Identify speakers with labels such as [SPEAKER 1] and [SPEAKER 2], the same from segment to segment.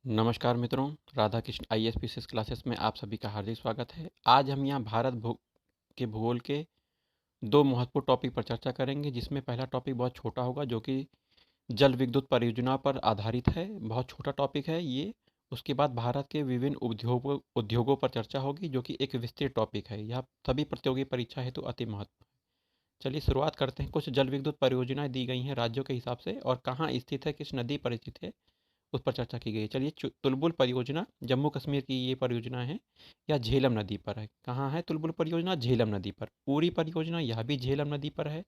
[SPEAKER 1] नमस्कार मित्रों, Radha Krishna IAS classes में आप सभी का हार्दिक स्वागत है। आज हम यहाँ भारत के भूगोल के दो महत्वपूर्ण टॉपिक पर चर्चा करेंगे, जिसमें पहला टॉपिक बहुत छोटा होगा, जो कि जल विद्युत परियोजना पर आधारित है। बहुत छोटा टॉपिक है ये। उसके बाद भारत के विभिन्न उद्योगों पर चर्चा होगी, जो कि एक विस्तृत टॉपिक है। यह सभी प्रतियोगी परीक्षा हेतु अति महत्व है। चलिए शुरुआत करते हैं। कुछ जल विद्युत परियोजनाएं दी गई हैं राज्यों के हिसाब से, और कहाँ स्थित है, किस नदी पर स्थित है, उस पर चर्चा की गई है। चलिए, तुलबुल परियोजना जम्मू कश्मीर की ये परियोजना है। यह झेलम नदी पर है। कहाँ है तुलबुल परियोजना? झेलम नदी पर। उरी परियोजना, यह भी झेलम नदी पर है।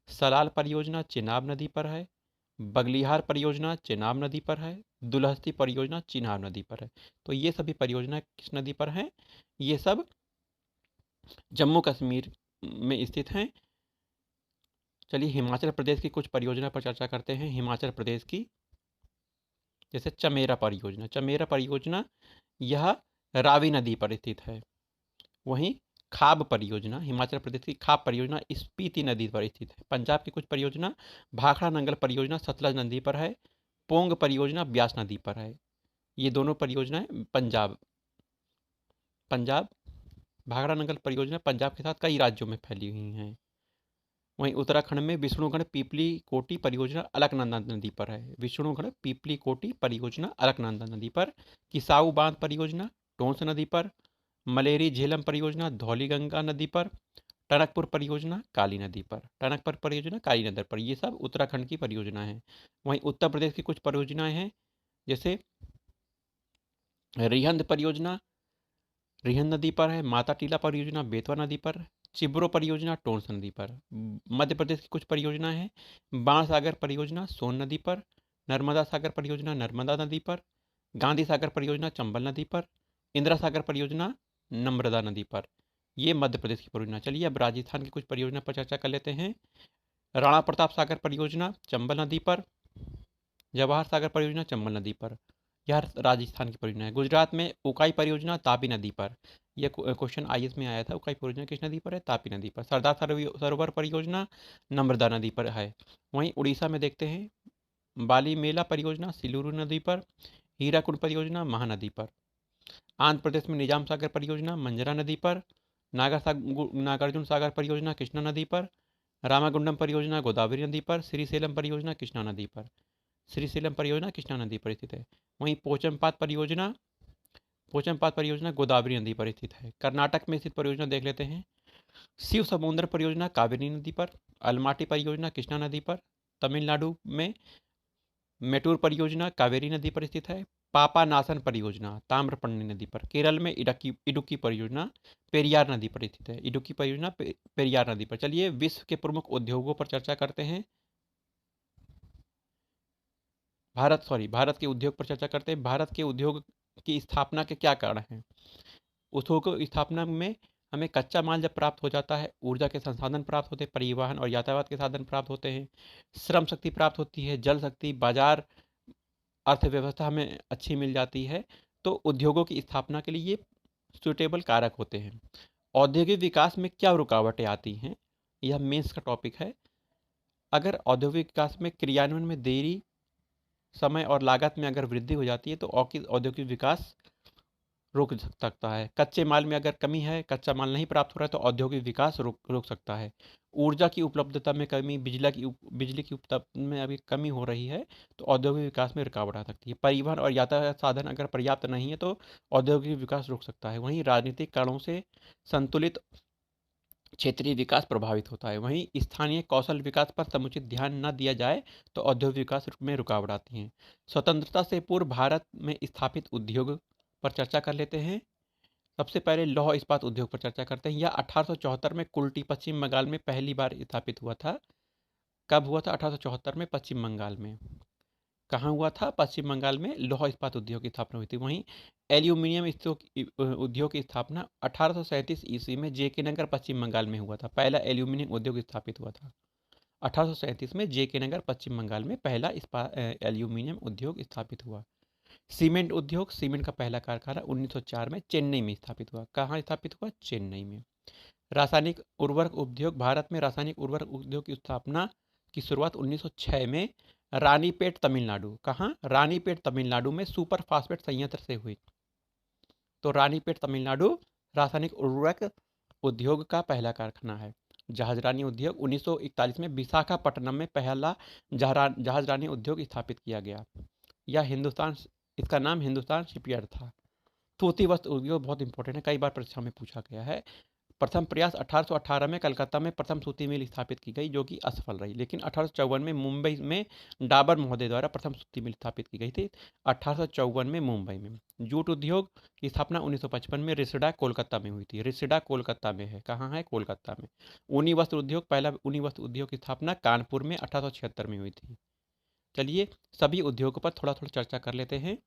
[SPEAKER 1] सलाल परियोजना चेनाब नदी पर है। बगलिहार परियोजना चेनाब नदी पर है। दुलहस्ती परियोजना चिनाब नदी पर है। तो ये सभी परियोजना किस नदी पर हैं? ये सब जम्मू कश्मीर में स्थित हैं। चलिए, हिमाचल प्रदेश की कुछ परियोजना पर चर्चा करते हैं। हिमाचल प्रदेश की, जैसे चमेरा परियोजना। चमेरा परियोजना यह रावी नदी पर स्थित है। वहीं खाब परियोजना, हिमाचल प्रदेश की खाब परियोजना स्पीति नदी पर स्थित है। पंजाब की कुछ परियोजना, भाखड़ा नंगल परियोजना सतलज नदी पर है। पोंग परियोजना ब्यास नदी पर है। ये दोनों परियोजनाएं पंजाब भाखड़ा नंगल परियोजना पंजाब के साथ कई राज्यों में फैली हुई हैं। वहीं उत्तराखंड में विष्णुगढ़ पीपली कोटी परियोजना अलकनंदा नदी पर है। विष्णुगढ़ पीपली कोटी परियोजना अलकनंदा नदी पर। किसाऊ बांध परियोजना टोंस नदी पर। मलेरी झेलम परियोजना धौलीगंगा नदी पर। टनकपुर परियोजना काली नदी पर। टनकपुर परियोजना काली नदी पर। ये सब उत्तराखंड की परियोजना है। वहीं उत्तर प्रदेश की कुछ परियोजनाएं हैं, जैसे रिहंद परियोजना रिहंद नदी पर है। माता टीला परियोजना बेतवा नदी पर। चिब्रो परियोजना टोंस नदी पर। मध्य प्रदेश की कुछ परियोजनाएं हैं। बाण सागर परियोजना सोन नदी पर। नर्मदा सागर परियोजना नर्मदा नदी पर। गांधी सागर परियोजना चंबल नदी पर। इंदिरा सागर परियोजना नर्मदा नदी पर। ये मध्य प्रदेश की परियोजना। चलिए, अब राजस्थान की कुछ परियोजना पर चर्चा कर लेते हैं। राणा प्रताप सागर परियोजना चंबल नदी पर। जवाहर सागर परियोजना चंबल नदी पर। यह राजस्थान की परियोजना है। गुजरात में उकाई परियोजना तापी नदी पर। यह क्वेश्चन IAS में आया था। उकाई परियोजना किस नदी पर है? तापी नदी पर। सरदार सरोवर परियोजना नर्मदा नदी पर है। वहीं उड़ीसा में देखते हैं, बाली मेला परियोजना सिलूरू नदी पर। हीराकुंड परियोजना महानदी पर। आंध्र प्रदेश में निजाम सागर परियोजना मंजरा नदी पर। नागार्जुन सागर परियोजना कृष्णा नदी पर। रामागुंडम परियोजना गोदावरी नदी पर। श्रीशैलम परियोजना कृष्णा नदी पर। श्रीशैलम परियोजना कृष्णा नदी पर स्थित है। वहीं पोचमपात परियोजना गोदावरी नदी पर स्थित है। कर्नाटक में स्थित परियोजना देख लेते हैं। शिव समुद्र परियोजना कावेरी नदी पर। अलमाटी परियोजना कृष्णा नदी पर। तमिलनाडु में मेटूर परियोजना कावेरी नदी पर स्थित है। पापानासन परियोजना ताम्रपर्णी नदी पर। केरल में इडुक्की परियोजना पेरियार नदी पर स्थित है। इडुक्की परियोजना पेरियार नदी पर। चलिए, विश्व के प्रमुख उद्योगों पर चर्चा करते हैं। भारत के उद्योग पर चर्चा करते हैं। भारत के उद्योग की स्थापना के क्या कारण हैं? उद्योग की स्थापना में हमें कच्चा माल जब प्राप्त हो जाता है, ऊर्जा के संसाधन प्राप्त होते हैं, परिवहन और यातायात के साधन प्राप्त होते हैं, श्रम शक्ति प्राप्त होती है, जल शक्ति, बाजार, अर्थव्यवस्था हमें अच्छी मिल जाती है। तो उद्योगों की स्थापना के लिए ये सुटेबल कारक होते हैं। औद्योगिक विकास में क्या रुकावटें आती हैं? यह मेंस का टॉपिक है। अगर औद्योगिक विकास में क्रियान्वयन में देरी, समय और लागत में अगर वृद्धि हो जाती है, तो औद्योगिक विकास रुक सकता है। कच्चे माल में अगर कमी है, कच्चा माल नहीं प्राप्त हो रहा है, तो औद्योगिक विकास रुक सकता है। ऊर्जा की उपलब्धता में कमी, बिजली की उपलब्धता में अभी कमी हो रही है, तो औद्योगिक विकास में रुकावट आ सकती है। परिवहन और यातायात साधन अगर पर्याप्त नहीं है, तो औद्योगिक विकास रुक सकता है। वहीं राजनीतिक कारणों से संतुलित क्षेत्रीय विकास प्रभावित होता है। वहीं स्थानीय कौशल विकास पर समुचित ध्यान न दिया जाए, तो औद्योगिक विकास में रुकावट आती है। स्वतंत्रता से पूर्व भारत में स्थापित उद्योग पर चर्चा कर लेते हैं। सबसे पहले लौह इस्पात उद्योग पर चर्चा करते हैं। यह 1874 में कुल्टी पश्चिम बंगाल में पहली बार स्थापित हुआ था। कब हुआ था? 1874 में पश्चिम बंगाल में। कहाँ हुआ था? पश्चिम बंगाल में लौह इस्पात उद्योग की स्थापना हुई थी। वहीं एल्यूमिनियम उद्योग की स्थापना 1837 ईस्वी में JK नगर पश्चिम बंगाल में हुआ था। पहला एल्यूमिनियम उद्योग स्थापित हुआ था 1837 में। JK नगर पश्चिम बंगाल में पहला एल्यूमिनियम उद्योग स्थापित हुआ। सीमेंट उद्योग, सीमेंट का पहला कारखाना 1904 में चेन्नई में स्थापित हुआ। कहाँ स्थापित हुआ? चेन्नई में। रासायनिक उर्वरक उद्योग, भारत में रासायनिक उर्वरक उद्योग की स्थापना की शुरुआत 1906 में रानीपेट तमिलनाडु। कहाँ? रानीपेट तमिलनाडु में सुपर फास्फेट संयंत्र से हुई। तो रानीपेट तमिलनाडु रासायनिक उर्वरक उद्योग का पहला कारखाना है। जहाजरानी उद्योग 1941 में विशाखापट्टनम में पहला जहाजरानी उद्योग स्थापित किया गया। यह हिंदुस्तान, इसका नाम हिंदुस्तान शिपयार्ड था। सूती वस्त्र उद्योग बहुत इंपॉर्टेंट है, कई बार परीक्षा में पूछा गया है। प्रथम प्रयास 1818 में कलकत्ता में प्रथम सूती मिल स्थापित की गई, जो कि असफल रही। लेकिन 1854 में मुंबई में डाबर महोदय द्वारा प्रथम सूती मिल स्थापित की गई थी, 1854 में मुंबई में। जूट उद्योग की स्थापना 1955 में रिसडा कोलकाता में हुई थी। रिसडा कोलकाता में है। कहाँ है? कोलकाता में। ऊनी वस्त्र उद्योग, पहला ऊनी वस्त्र उद्योग की स्थापना कानपुर में 1876 में हुई थी। चलिए सभी उद्योगों पर थोड़ा थोड़ा चर्चा कर लेते हैं।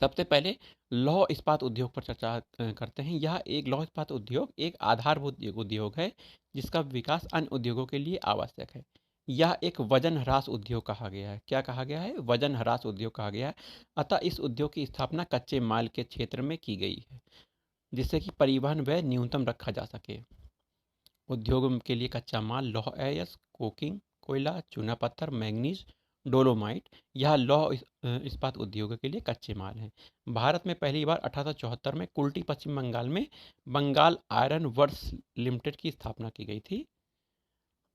[SPEAKER 1] सबसे पहले लौह इस्पात उद्योग पर चर्चा करते हैं। यह एक लौह इस्पात उद्योग एक आधारभूत उद्योग है जिसका विकास अन्य उद्योगों के लिए आवश्यक है। यह एक वजन ह्रास उद्योग कहा गया है। क्या कहा गया है? वजन ह्रास उद्योग कहा गया है। अतः इस उद्योग की स्थापना कच्चे माल के क्षेत्र में की गई है, जिससे कि परिवहन व्यय न्यूनतम रखा जा सके। उद्योग के लिए कच्चा माल लौह अयस्क, कोकिंग कोयला, चूना पत्थर, मैंगनीज, डोलोमाइट, यह लौह इस्पात उद्योग के लिए कच्चे माल हैं। भारत में पहली बार 1874 में कुल्टी पश्चिम बंगाल में बंगाल आयरन वर्क्स लिमिटेड की स्थापना की गई थी।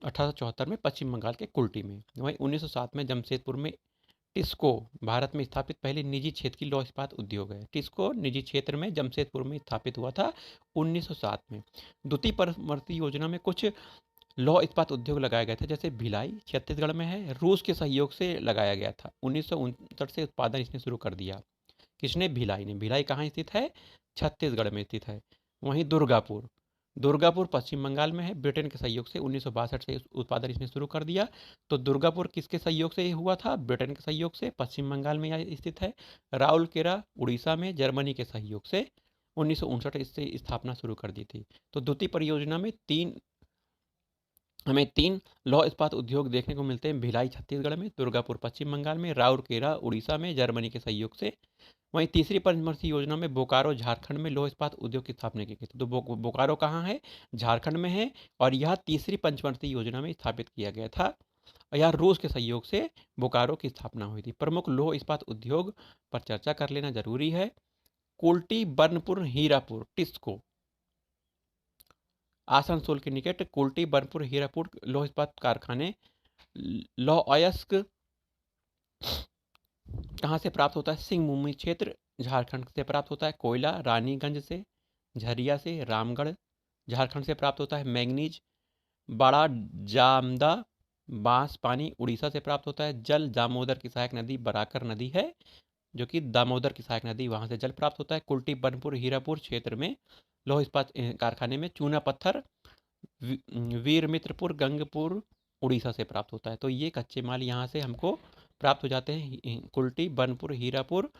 [SPEAKER 1] 1874 में पश्चिम बंगाल के कुल्टी में। वहीं 1907 में जमशेदपुर में टिस्को भारत में स्थापित पहले निजी क्षेत्र की लौह इस्पात उद्योग है। टिस्को निजी क्षेत्र में जमशेदपुर में स्थापित हुआ था 1907 में। द्वितीय परामर्शी योजना में कुछ लौह इस्पात उद्योग लगाए गए थे, जैसे भिलाई छत्तीसगढ़ में है, रूस के सहयोग से लगाया गया था। 1969 से उत्पादन इसने शुरू कर दिया। किसने? भिलाई ने। भिलाई कहाँ स्थित है? छत्तीसगढ़ में स्थित है। वहीं दुर्गापुर, दुर्गापुर पश्चिम बंगाल में है। ब्रिटेन के सहयोग से 1962 से उत्पादन इसने शुरू कर दिया। तो दुर्गापुर किसके सहयोग से हुआ था? ब्रिटेन के सहयोग से। पश्चिम बंगाल में यह स्थित है। राउरकेला उड़ीसा में जर्मनी के सहयोग से 1959 इससे स्थापना शुरू कर दी थी। तो द्वितीय परियोजना में हमें तीन लौह इस्पात उद्योग देखने को मिलते हैं। भिलाई छत्तीसगढ़ में, दुर्गापुर पश्चिम बंगाल में, राउरकेला उड़ीसा में जर्मनी के सहयोग से। वहीं तीसरी पंचवर्षीय योजना में बोकारो झारखंड में लौह इस्पात उद्योग की स्थापना की गई थी। तो बोकारो कहाँ है? झारखंड में है। और यह तीसरी पंचवर्षीय योजना में स्थापित किया गया था। यह रूस के सहयोग से बोकारो की स्थापना हुई थी। प्रमुख लौह इस्पात उद्योग पर चर्चा कर लेना जरूरी है। कुल्टी, बर्नपुर, हीरापुर, टिस्को, आसनसोल के निकट कुल्टी, बर्नपुर, हीरापुर लौह इस्पात कारखाने। लौह अयस्क कहाँ से प्राप्त होता है? सिंहभूमि क्षेत्र झारखंड से प्राप्त होता है। कोयला रानीगंज से, झरिया से, रामगढ़ झारखंड से प्राप्त होता है। मैंगनीज बड़ा जामदा बांस पानी उड़ीसा से प्राप्त होता है। जल दामोदर की सहायक नदी बराकर नदी है, जो कि दामोदर की सहायक नदी, वहाँ से जल प्राप्त होता है। कुल्टी, बनपुर, हीरापुर क्षेत्र में लौह इस्पात कारखाने में चूना पत्थर वीरमित्रपुर, गंगपुर उड़ीसा से प्राप्त होता है। तो ये कच्चे माल यहाँ से हमको प्राप्त हो जाते हैं। कुल्टी, बनपुर, हीरापुर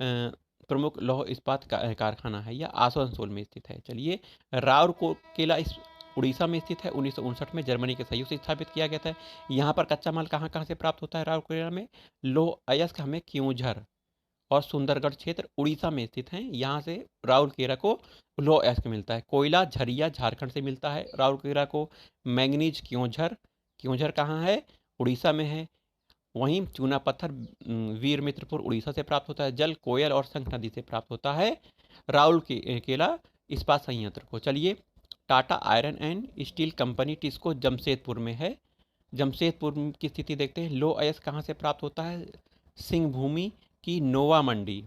[SPEAKER 1] प्रमुख लौह इस्पात कारखाना है। यह आसनसोल में स्थित है। चलिए राउरकेला इस उड़ीसा में स्थित है। 1959 में जर्मनी के सहयोग से स्थापित किया गया था। यहाँ पर कच्चा माल कहाँ कहाँ से प्राप्त होता है? राउरकेला में लौह अयस्क हमें क्योंझर और सुंदरगढ़ क्षेत्र उड़ीसा में स्थित हैं। यहाँ से राउरकेला को लौह अयस्क मिलता है। कोयला झरिया झारखंड से मिलता है राउरकेला को। मैंगनीज क्योंझर, क्योंझर कहाँ है? उड़ीसा में है। वहीं चूना पत्थर वीरमित्रपुर उड़ीसा से प्राप्त होता है। जल कोयल और शंख नदी से प्राप्त होता है राउरकेला इस्पात संयंत्र को। चलिए Tata iron and steel company TISCO Jamshedpur में है। जमशेदपुर की स्थिति देखते हैं। लौह अयस्क कहाँ से प्राप्त होता है? सिंहभूमि की नोवा मंडी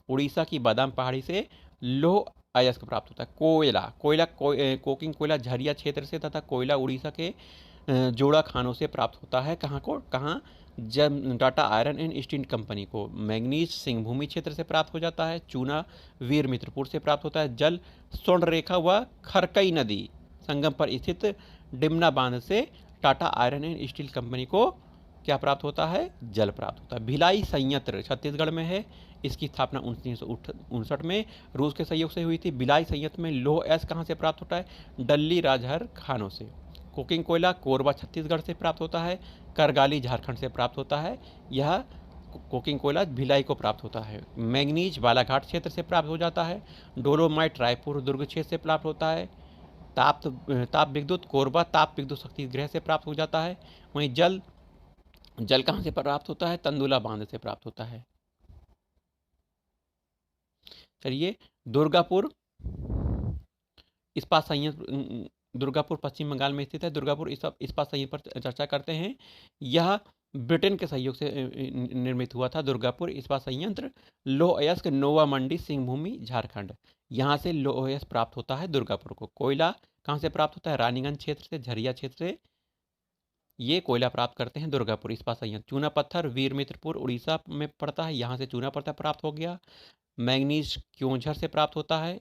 [SPEAKER 1] उड़ीसा की बादाम पहाड़ी से लौह अयस्क प्राप्त होता है। कोयला कोकिंग कोयला झरिया क्षेत्र से तथा कोयला उड़ीसा के जोड़ा खानों से प्राप्त होता है। कहाँ? जब Tata iron and steel company को। मैंगनीज सिंहभूमि क्षेत्र से प्राप्त हो जाता है। चूना वीरमित्रपुर से प्राप्त होता है। जल स्वर्ण रेखा व खरकई नदी संगम पर स्थित डिमना बांध से Tata iron and steel company को क्या प्राप्त होता है? जल प्राप्त होता है। भिलाई संयंत्र छत्तीसगढ़ में है। इसकी स्थापना 1959 में रूस के सहयोग से हुई थी। भिलाई संयंत्र में लौह अयस्क कहाँ से प्राप्त होता है? डल्ली राजहर खानों से। कोकिंग कोयला कोरबा छत्तीसगढ़ से प्राप्त होता है। करगाली झारखंड से प्राप्त होता है। यह कोकिंग कोयला भिलाई को प्राप्त होता है। मैंगनीज बालाघाट क्षेत्र से प्राप्त हो जाता है। डोलोमाइट रायपुर दुर्ग क्षेत्र से प्राप्त होता है। ताप विद्युत कोरबा ताप विद्युत शक्ति गृह से प्राप्त हो जाता है। वहीं जल जल कहाँ से प्राप्त होता है? तंदुला बांध से प्राप्त होता है। चलिए, दुर्गापुर इस्पात संयंत्र, दुर्गापुर पश्चिम बंगाल में स्थित है। दुर्गापुर इस्पात संयंत्र पर चर्चा करते हैं। यह ब्रिटेन के सहयोग से निर्मित हुआ था। दुर्गापुर इस्पात संयंत्र लौह अयस्क नोवा मंडी सिंह भूमि झारखंड, यहाँ से लौह अयस्क प्राप्त होता है दुर्गापुर को। कोयला कहाँ से प्राप्त होता है? रानीगंज क्षेत्र से, झरिया क्षेत्र से ये कोयला प्राप्त करते हैं दुर्गापुर इस्पात संयंत्र। चूना पत्थर वीरमित्रपुर उड़ीसा में पड़ता है, यहाँ से चूना पत्थर प्राप्त हो गया। मैंगनीज क्योंझर से प्राप्त होता है,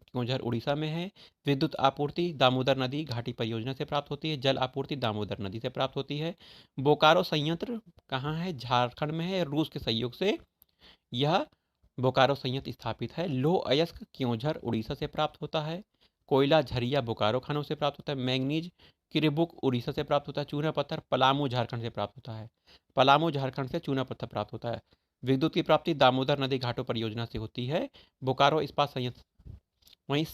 [SPEAKER 1] क्योंझर उड़ीसा में है। विद्युत आपूर्ति दामोदर नदी घाटी परियोजना से प्राप्त होती है। जल आपूर्ति दामोदर नदी से प्राप्त होती है। बोकारो संयंत्र कहाँ है? झारखंड में है। रूस के सहयोग से यह बोकारो संयंत्र स्थापित है। लौह अयस्क क्योंझर उड़ीसा से प्राप्त होता है। कोयला झरिया बोकारो खानों से प्राप्त होता है। मैंगनीज किरीबुक उड़ीसा से प्राप्त होता है। चूना पत्थर पलामू झारखंड से प्राप्त होता है। पलामू झारखंड से चूना पत्थर प्राप्त होता है। विद्युत की प्राप्ति दामोदर नदी घाटों परियोजना से होती है। बोकारो इस्पात संयंत्र। वहीं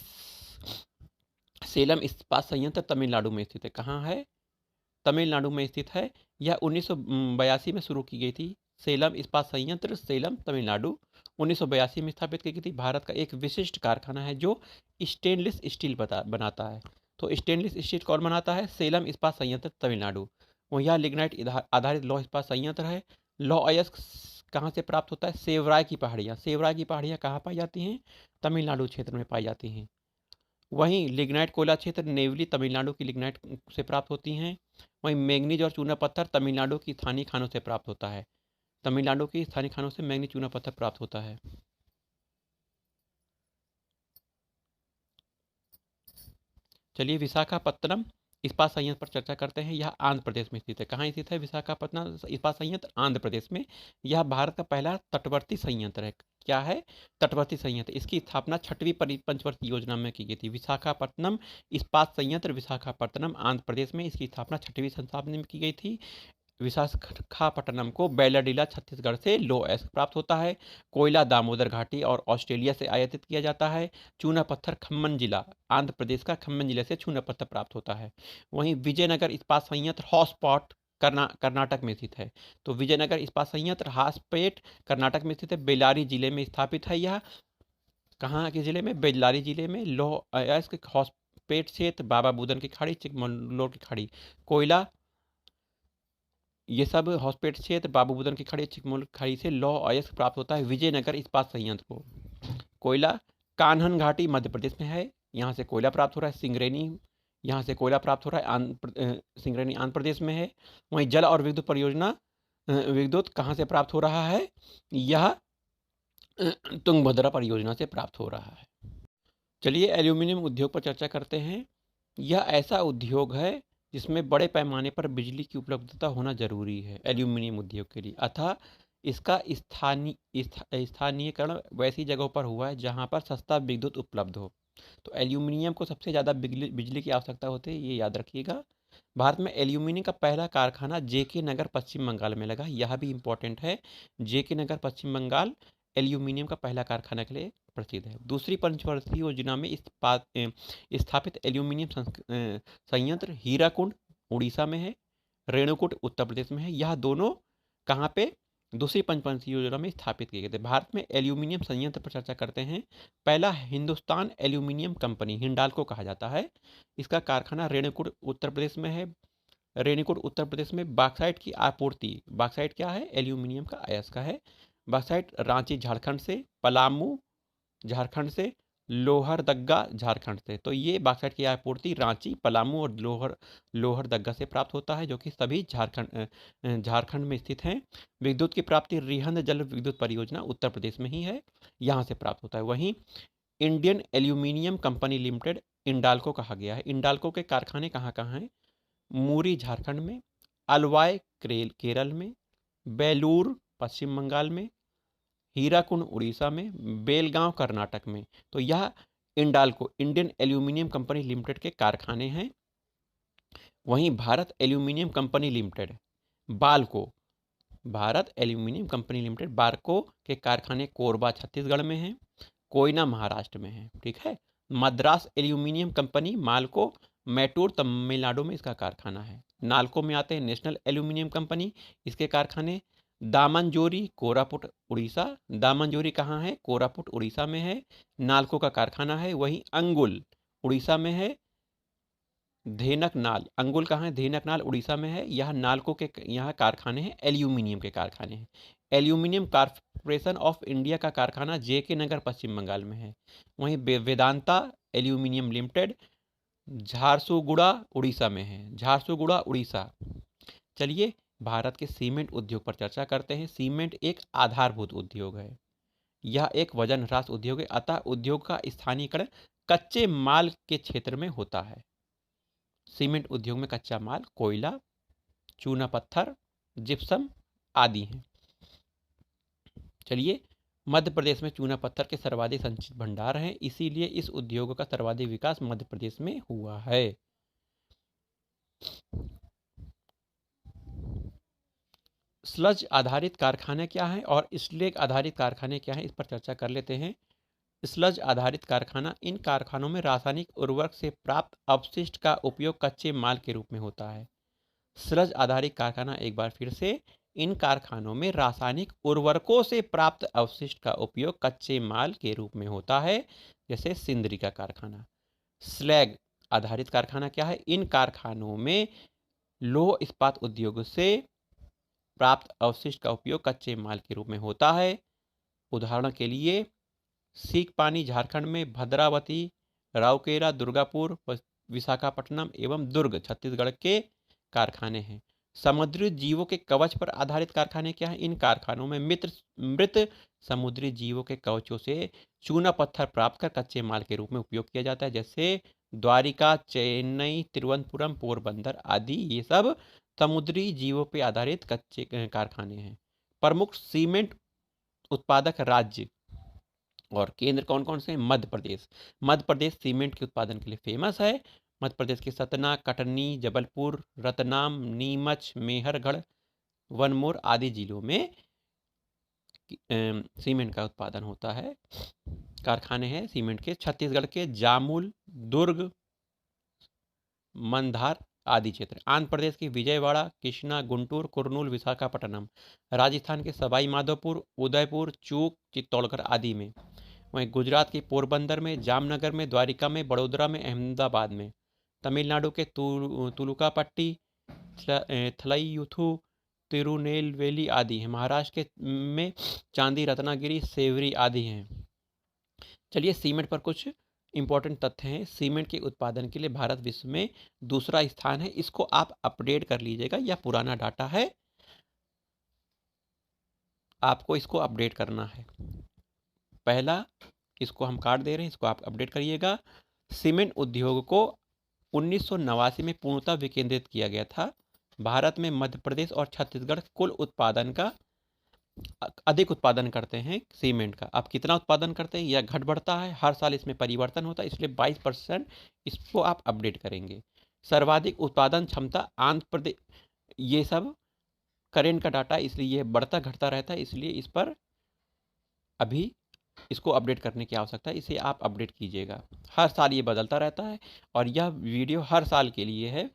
[SPEAKER 1] सेलम इस्पात संयंत्र तमिलनाडु में स्थित है। कहाँ है? तमिलनाडु में स्थित है। यह 1982 में शुरू की गई थी। सेलम इस्पात संयंत्र सेलम तमिलनाडु 1982 में स्थापित की गई थी। भारत का एक विशिष्ट कारखाना है जो स्टेनलेस स्टील बनाता है। तो स्टेनलेस स्टील कौन बनाता है? सेलम इस्पात संयंत्र तमिलनाडु। वह लिग्नाइट आधारित लौह इस्पात संयंत्र है। लौह अयस्क कहाँ से प्राप्त होता है? सेवराय की पहाड़ियाँ। सेवराय की पहाड़ियाँ कहाँ पाई जाती हैं? तमिलनाडु क्षेत्र में पाई जाती हैं। वहीं लिग्नाइट कोयला क्षेत्र नेवली तमिलनाडु की लिग्नाइट से प्राप्त होती हैं। वहीं मैंगनीज और चूना पत्थर तमिलनाडु की स्थानीय खानों से प्राप्त होता है। तमिलनाडु की स्थानीय खानों से मैंगनीज चूना पत्थर प्राप्त होता है। चलिए, विशाखापत्तनम इस्पात संयंत्र पर चर्चा करते हैं। यह आंध्र प्रदेश में स्थित है। कहाँ स्थित है विशाखापत्तनम इस्पात संयंत्र? आंध्र प्रदेश में। यह भारत का पहला तटवर्ती संयंत्र है। क्या है? तटवर्ती संयंत्र। इसकी स्थापना 6वीं पंचवर्षीय योजना में की गई थी। विशाखापत्तनम इस्पात संयंत्र विशाखापत्तनम आंध्र प्रदेश में इसकी स्थापना 6वीं शताब्दी में की गई थी। विशाखापट्टनम को बेलाडीला छत्तीसगढ़ से लौह अयस्क प्राप्त होता है। कोयला दामोदर घाटी और ऑस्ट्रेलिया से आयातित किया जाता है। चूना पत्थर खम्मन जिला आंध्र प्रदेश का खम्मन जिले से चूना पत्थर प्राप्त होता है। वहीं विजयनगर इस्पात संयंत्र हॉसपॉट कर्नाटक में स्थित है। तो विजयनगर इस्पात संयंत्र हासपेट कर्नाटक में स्थित है। बेल्लारी जिले में स्थापित है। यह कहाँ के जिले में? बेल्लारी जिले में। लौह अयस्क हॉसपेट क्षेत्र बाबा बुदन की खाड़ी चिकमंगलूर की खाड़ी कोयला ये सब हॉस्पेट क्षेत्र बाबू बुदन की खाड़ी चिकमंगलूर खाड़ी से लौह अयस्क प्राप्त होता है विजयनगर इस्पात संयंत्र को। कोयला कान्हन घाटी मध्य प्रदेश में है, यहाँ से कोयला प्राप्त हो रहा है। सिंगरेनी यहाँ से कोयला प्राप्त हो रहा है, सिंगरेनी आंध्र प्रदेश में है। वहीं जल और विद्युत परियोजना विद्युत कहाँ से प्राप्त हो रहा है? यह तुंगभद्रा परियोजना से प्राप्त हो रहा है। चलिए, एल्यूमिनियम उद्योग पर चर्चा करते हैं। यह ऐसा उद्योग है जिसमें बड़े पैमाने पर बिजली की उपलब्धता होना जरूरी है एल्यूमिनियम उद्योग के लिए। अतः इसका स्थानीयकरण वैसी जगहों पर हुआ है जहां पर सस्ता विद्युत उपलब्ध हो। तो एल्यूमिनियम को सबसे ज़्यादा बिजली की आवश्यकता होती है, ये याद रखिएगा। भारत में एल्यूमिनियम का पहला कारखाना जेके नगर पश्चिम बंगाल में लगा। यह भी इम्पोर्टेंट है। जेके नगर पश्चिम बंगाल एल्यूमिनियम का पहला कारखाना के लिए प्रसिद्ध है। दूसरी पंचवर्षीय योजना में स्थापित एल्यूमिनियम संयंत्र हीराकुंड उड़ीसा में है, रेणुकूट उत्तर प्रदेश में है। यह दोनों कहाँ पे? दूसरी पंचवर्षीय योजना में स्थापित किए गए थे। भारत में एल्यूमिनियम संयंत्र पर चर्चा करते हैं। पहला हिंदुस्तान एल्यूमिनियम कंपनी हिंडाल्को कहा जाता है। इसका कारखाना रेणुकूट उत्तर प्रदेश में है। रेणुकूट उत्तर प्रदेश में बॉक्साइट की आपूर्ति, बॉक्साइट क्या है? एल्यूमिनियम का अयस्क है। बॉक्साइट रांची झारखंड से, पलामू झारखंड से, लोहरदग्गा झारखंड से। तो ये बॉक्साइट की आपूर्ति रांची, पलामू और लोहरदग्गा से प्राप्त होता है, जो कि सभी झारखंड में स्थित हैं। विद्युत की प्राप्ति रिहंद जल विद्युत परियोजना उत्तर प्रदेश में ही है, यहाँ से प्राप्त होता है। वहीं Indian aluminium company limited Indalco कहा गया है। इंडाल्को के कारखाने कहाँ कहाँ हैं? मूरी झारखंड में, अलवाय केरल में, बेलूर पश्चिम बंगाल में, हीराकुंड उड़ीसा में, बेलगांव कर्नाटक में। तो यह Indalco Indian aluminium company limited के कारखाने हैं। वहीं Bharat aluminium company limited Balco, Bharat aluminium company limited Balco के कारखाने कोरबा छत्तीसगढ़ में हैं, कोयना महाराष्ट्र में है। ठीक है। मद्रास एल्यूमिनियम कंपनी माल्को मैटूर तमिलनाडु में इसका कारखाना है। नालको में आते हैं नेशनल एल्यूमिनियम कंपनी, इसके कारखाने। दामनजोरी कोरापुट उड़ीसा, दामनजोरी कहाँ है? कोरापुट उड़ीसा में है, नालको का कारखाना है। वहीं अंगुल उड़ीसा में है, धेनकनाल, अंगुल कहाँ है? धेनकनाल उड़ीसा में है। यह नालको के यहाँ कारखाने हैं, एल्यूमिनियम के कारखाने हैं। एल्यूमिनियम कॉर्पोरेशन ऑफ इंडिया का कारखाना जेके नगर पश्चिम बंगाल में है। वहीं वेदांता एल्यूमिनियम लिमिटेड झारसुगुड़ा उड़ीसा में है, झारसुगुड़ा उड़ीसा। चलिए भारत के सीमेंट उद्योग पर चर्चा करते हैं। सीमेंट एक आधारभूत उद्योग है, यह एक वजन ह्रास उद्योग है, अतः उद्योग का स्थानीयकरण कच्चे माल के क्षेत्र में होता है। सीमेंट उद्योग में कच्चा माल कोयला, चूना पत्थर, जिप्सम आदि हैं। चलिए मध्य प्रदेश में चूना पत्थर के सर्वाधिक संचित भंडार हैं, इसीलिए इस उद्योग का सर्वाधिक विकास मध्य प्रदेश में हुआ है। स्लज आधारित कारखाने क्या हैं और स्लेग आधारित कारखाने क्या हैं, इस पर चर्चा कर लेते हैं। स्लज आधारित कारखाना, इन कारखानों में रासायनिक उर्वरक से प्राप्त अपशिष्ट का उपयोग कच्चे माल के रूप में होता है। स्लज आधारित कारखाना, एक बार फिर से, इन कारखानों में रासायनिक उर्वरकों से प्राप्त अवशिष्ट का उपयोग कच्चे माल के रूप में होता है, जैसे सिंदरी का कारखाना। स्लैग आधारित कारखाना क्या है? इन कारखानों में लौह इस्पात उद्योग से प्राप्त अवशिष्ट का उपयोग कच्चे माल के रूप में होता है। उदाहरण के लिए सीकपानी झारखंड में, भद्रावती, राउकेला, दुर्गापुर, विशाखापट्टनम एवं दुर्ग छत्तीसगढ़ के कारखाने हैं। समुद्री जीवों के कवच पर आधारित कारखाने क्या हैं? इन कारखानों में मृत समुद्री जीवों के कवचों से चूना पत्थर प्राप्त कर कच्चे माल के रूप में उपयोग किया जाता है, जैसे द्वारिका, चेन्नई, तिरुवनंतपुरम, पोरबंदर आदि। ये सब समुद्री जीवों पर आधारित कच्चे कारखाने हैं। प्रमुख सीमेंट उत्पादक राज्य और केंद्र कौन कौन से हैं? मध्य प्रदेश। मध्य प्रदेश सीमेंट के उत्पादन के लिए फेमस है। मध्य प्रदेश के सतना, कटनी, जबलपुर, रतलाम, नीमच, मेहरगढ़, वनमोर आदि जिलों में सीमेंट का उत्पादन होता है, कारखाने हैं सीमेंट के। छत्तीसगढ़ के जामुल, दुर्ग, मंधार आदि क्षेत्र। आंध्र प्रदेश की विजयवाड़ा, कृष्णा, गुंटूर, कुरनूल, विशाखापट्टनम। राजस्थान के सवाई माधोपुर, उदयपुर, चूक, चित्तौड़गढ़ आदि में। वहीं गुजरात के पोरबंदर में, जामनगर में, द्वारिका में, बड़ोदरा में, अहमदाबाद में। तमिलनाडु के तुलुकापट्टी, थलईयुथु, तिरुनेलवेली आदि हैं। महाराष्ट्र के में चांदी, रत्नागिरी, सेवरी आदि हैं। चलिए सीमेंट पर कुछ इंपॉर्टेंट तथ्य हैं। सीमेंट के उत्पादन के लिए भारत विश्व में दूसरा स्थान है। इसको आप अपडेट कर लीजिएगा, यह पुराना डाटा है, आपको इसको अपडेट करना है। पहला, इसको हम काट दे रहे हैं, इसको आप अपडेट करिएगा। सीमेंट उद्योग को 1989 में पूर्णतः विकेंद्रित किया गया था। भारत में मध्य प्रदेश और छत्तीसगढ़ कुल उत्पादन का अधिक उत्पादन करते हैं सीमेंट का। अब कितना उत्पादन करते हैं, यह घट बढ़ता है, हर साल इसमें परिवर्तन होता है, इसलिए 22% इसको आप अपडेट करेंगे। सर्वाधिक उत्पादन क्षमता आंध्र प्रदेश, ये सब करेंट का डाटा, इसलिए ये बढ़ता घटता रहता है, इसलिए इस पर अभी इसको अपडेट करने की आवश्यकता है, इसे आप अपडेट कीजिएगा। हर साल ये बदलता रहता है और यह वीडियो हर साल के लिए है,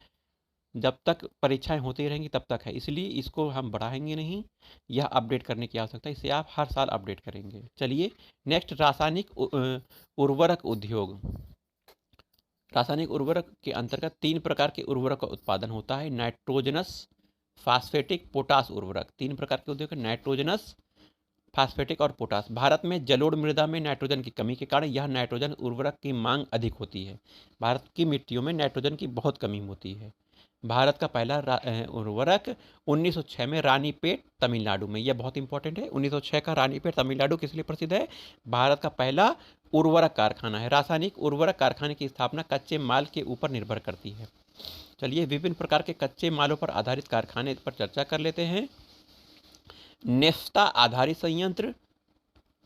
[SPEAKER 1] जब तक परीक्षाएं होती रहेंगी तब तक है, इसलिए इसको हम बढ़ाएंगे नहीं, यह अपडेट करने की आवश्यकता है, इसे आप हर साल अपडेट करेंगे। चलिए नेक्स्ट, रासायनिक उर्वरक उद्योग। रासायनिक उर्वरक के अंतर्गत 3 प्रकार के उर्वरक का उत्पादन होता है। नाइट्रोजनस, फास्फेटिक, पोटास उर्वरक। 3 प्रकार के उद्योग, नाइट्रोजनस, फास्फेटिक और पोटास। भारत में जलोढ़ मृदा में नाइट्रोजन की कमी के कारण यह नाइट्रोजन उर्वरक की मांग अधिक होती है। भारत की मिट्टियों में नाइट्रोजन की बहुत कमी होती है। भारत का पहला उर्वरक 1906 में रानीपेट तमिलनाडु में, यह बहुत इंपॉर्टेंट है। 1906 का रानीपेट तमिलनाडु किस लिए प्रसिद्ध है? भारत का पहला उर्वरक कारखाना है। रासायनिक उर्वरक कारखाने की स्थापना कच्चे माल के ऊपर निर्भर करती है। चलिए विभिन्न प्रकार के कच्चे मालों पर आधारित कारखाने पर चर्चा कर लेते हैं। नेफ्ता आधारित संयंत्र,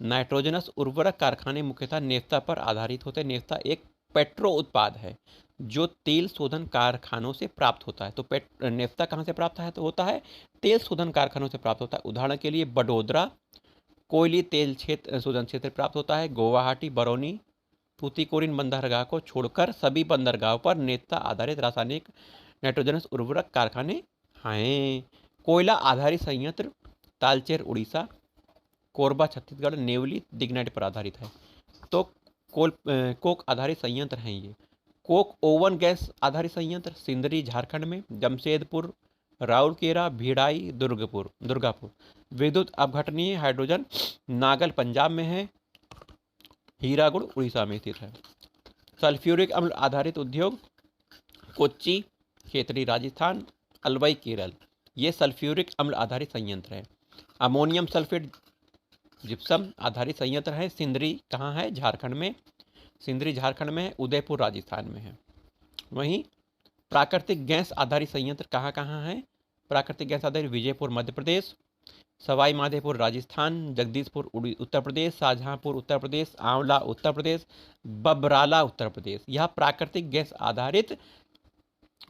[SPEAKER 1] नाइट्रोजनस उर्वरक कारखाने मुख्यतः नेफ्ता पर आधारित होते हैं। नेफ्ता एक पेट्रो उत्पाद है जो तेल शोधन कारखानों से प्राप्त होता है। तो नेफ्ता कहाँ से प्राप्त है? तो होता है तेल शोधन कारखानों से प्राप्त होता है। उदाहरण के लिए बडोदरा कोयली तेल क्षेत्र शोधन क्षेत्र प्राप्त होता है। गुवाहाटी, बरौनी, तूतीकोरिन बंदरगाह को छोड़कर सभी बंदरगाहों पर नेफ्ता आधारित रासायनिक नाइट्रोजनस उर्वरक कारखाने हैं। कोयला आधारित संयंत्र तालचेर उड़ीसा, कोरबा छत्तीसगढ़, नेवली लिग्नाइट पर आधारित है। तो कोक आधारित संयंत्र हैं ये। कोक ओवन गैस आधारित संयंत्र सिंदरी झारखंड में, जमशेदपुर, राउरकेला, भिड़ाई, दुर्गापुर। विद्युत अपघटनीय हाइड्रोजन नागल पंजाब में है, हीराकुड उड़ीसा में स्थित है। सल्फ्यूरिक अम्ल आधारित उद्योग कोच्चि, खेतड़ी राजस्थान, अलवई केरल, ये सल्फ्यूरिक अम्ल आधारित संयंत्र है। अमोनियम सल्फेट जिप्सम आधारित संयंत्र है, सिंदरी कहाँ है? झारखंड में, सिंदरी झारखंड में है, उदयपुर राजस्थान में है। वहीं प्राकृतिक गैस आधारित संयंत्र कहाँ कहाँ है? प्राकृतिक गैस आधारित विजयपुर मध्य प्रदेश, सवाई माधोपुर राजस्थान, जगदीशपुर उत्तर प्रदेश, शाहजहांपुर उत्तर प्रदेश, आंवला उत्तर प्रदेश, बबराला उत्तर प्रदेश। यह प्राकृतिक गैस आधारित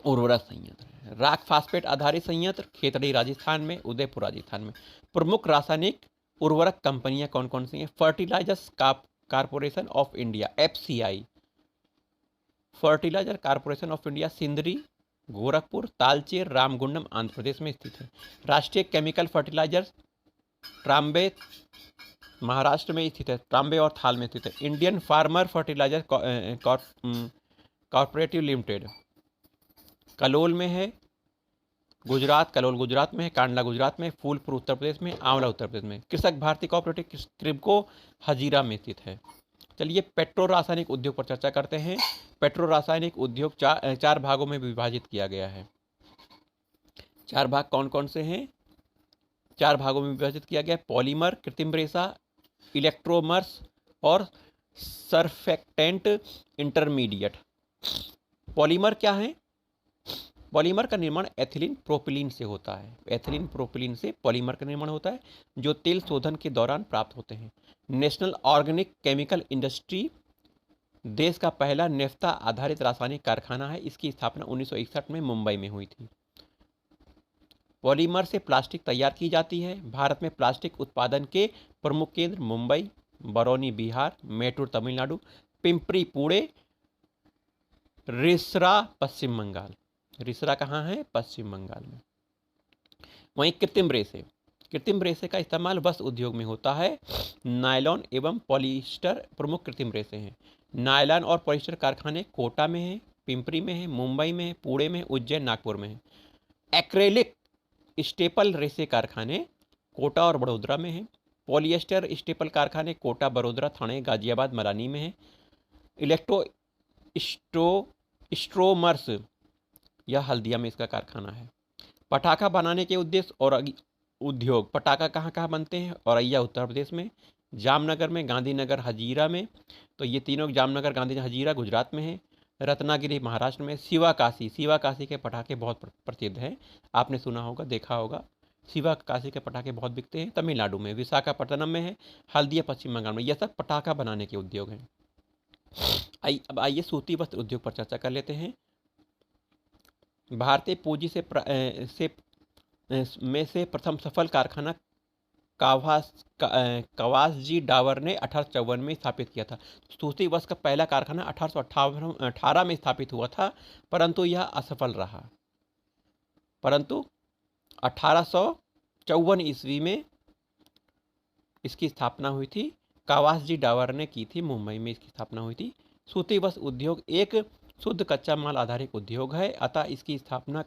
[SPEAKER 1] उर्वरक संयंत्र है। राख फास्फेट आधारित संयंत्र खेतड़ी राजस्थान में, उदयपुर राजस्थान में। प्रमुख रासायनिक उर्वरक कंपनियां कौन कौन सी हैं? Fertilizers corporation of India FCI, fertilizer corporation of India Sindri, Gorakhpur, Talcher, Ramagundam Andhra Pradesh में स्थित है। राष्ट्रीय केमिकल फर्टिलाइजर्स ट्राम्बे महाराष्ट्र में स्थित है, ट्राम्बे और थाल में स्थित है। Indian farmer fertiliser cooperative limited Kalol में है, कलोल गुजरात में है, कांडला गुजरात में, फूलपुर उत्तर प्रदेश में, आंवला उत्तर प्रदेश में। कृषक भारती कोऑपरेटिव क्रिब्को हजीरा में स्थित है। चलिए पेट्रो रासायनिक उद्योग पर चर्चा करते हैं। पेट्रो रासायनिक उद्योग चार भागों में विभाजित किया गया है। चार भाग कौन कौन से हैं? चार भागों में विभाजित किया गया है। पॉलीमर, कृत्रिम रेशा, इलेक्ट्रोमर्स और सरफेक्टेंट इंटरमीडिएट। पॉलीमर क्या है? पॉलीमर का निर्माण एथिलीन प्रोपिलीन से होता है। एथिलीन प्रोपिलीन से पॉलीमर का निर्माण होता है, जो तेल शोधन के दौरान प्राप्त होते हैं। नेशनल ऑर्गेनिक केमिकल इंडस्ट्री देश का पहला नेफ्ता आधारित रासायनिक कारखाना है। इसकी स्थापना 1961 में मुंबई में हुई थी। पॉलीमर से प्लास्टिक तैयार की जाती है। भारत में प्लास्टिक उत्पादन के प्रमुख केंद्र मुंबई, बरौनी बिहार, मैटूर तमिलनाडु, पिंपरी पुणे, रिसरा पश्चिम बंगाल। रिसरा कहाँ है? पश्चिम बंगाल में। वहीं कृत्रिम रेशे का इस्तेमाल वस्त्र उद्योग में होता है। नायलॉन एवं पॉलिएस्टर प्रमुख कृत्रिम रेशे हैं। नायलॉन और पॉलिएस्टर कारखाने कोटा में है, पिंपरी में है, मुंबई में है, पुणे में, उज्जैन, नागपुर में है। एक्रेलिक स्टेपल रेशे कारखाने कोटा और बड़ोदरा में है। पॉलिएस्टर स्टेपल कारखाने कोटा, बड़ोदरा, थाने, गाजियाबाद, मलानी में है। स्ट्रोमर्स यह हल्दिया में इसका कारखाना है। पटाखा बनाने के उद्देश्य और उद्योग, पटाखा कहाँ कहाँ बनते हैं? औरैया उत्तर प्रदेश में, जामनगर में, गांधीनगर, हजीरा में। तो ये तीनों जामनगर, गांधी, हजीरा गुजरात में है। रत्नागिरी महाराष्ट्र में। शिवाकाशी के पटाखे बहुत प्रसिद्ध हैं, आपने सुना होगा, देखा होगा। शिवाकाशी के पटाखे बहुत बिकते हैं। तमिलनाडु में विशाखापट्टनम में है। हल्दिया पश्चिम बंगाल में। यह सब पटाखा बनाने के उद्योग हैं। अब आइए सूती वस्त्र उद्योग पर चर्चा कर लेते हैं। भारतीय पूंजी से प्रथम सफल कारखाना कवासजी डावर ने 1854 में स्थापित किया था। सूती वस्त्र का पहला कारखाना 1818 में स्थापित हुआ था, परंतु यह असफल रहा। परंतु 1854 ईस्वी में इसकी स्थापना हुई थी। कवासजी डावर ने की थी, मुंबई में इसकी स्थापना हुई थी। सूती वस्त्र उद्योग एक शुद्ध कच्चा माल आधारित उद्योग है, अतः इसकी स्थापना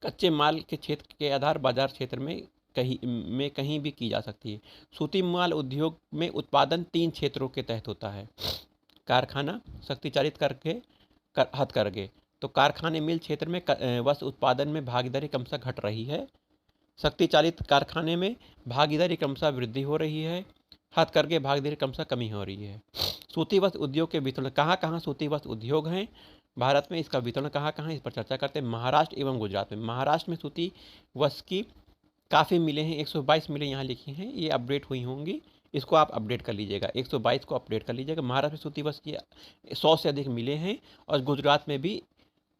[SPEAKER 1] कच्चे माल के क्षेत्र के आधार बाजार क्षेत्र में कहीं भी की जा सकती है। सूती माल उद्योग में उत्पादन 3 क्षेत्रों के तहत होता है। कारखाना, शक्ति चालित करके, हथकरघे। तो कारखाने मिल क्षेत्र में वस्त्र उत्पादन में भागीदारी क्रमशः घट रही है। शक्ति चालित कारखाने में भागीदारी क्रमशः वृद्धि हो रही है। हथकरघे भागीदारी क्रमशः कमी हो रही है। सूती वस्त्र उद्योग के वितरण कहाँ कहाँ सूती वस्त्र उद्योग हैं भारत में? इसका वितरण कहाँ कहाँ, इस पर चर्चा करते हैं। महाराष्ट्र एवं गुजरात में। महाराष्ट्र में सूती वस्त्र की काफ़ी मिलें हैं, 122 मिलें यहाँ लिखी हैं, ये अपडेट हुई होंगी, इसको आप अपडेट कर लीजिएगा, 122 को अपडेट कर लीजिएगा। महाराष्ट्र में सूती वस्त्र की 100 से अधिक मिले हैं और गुजरात में भी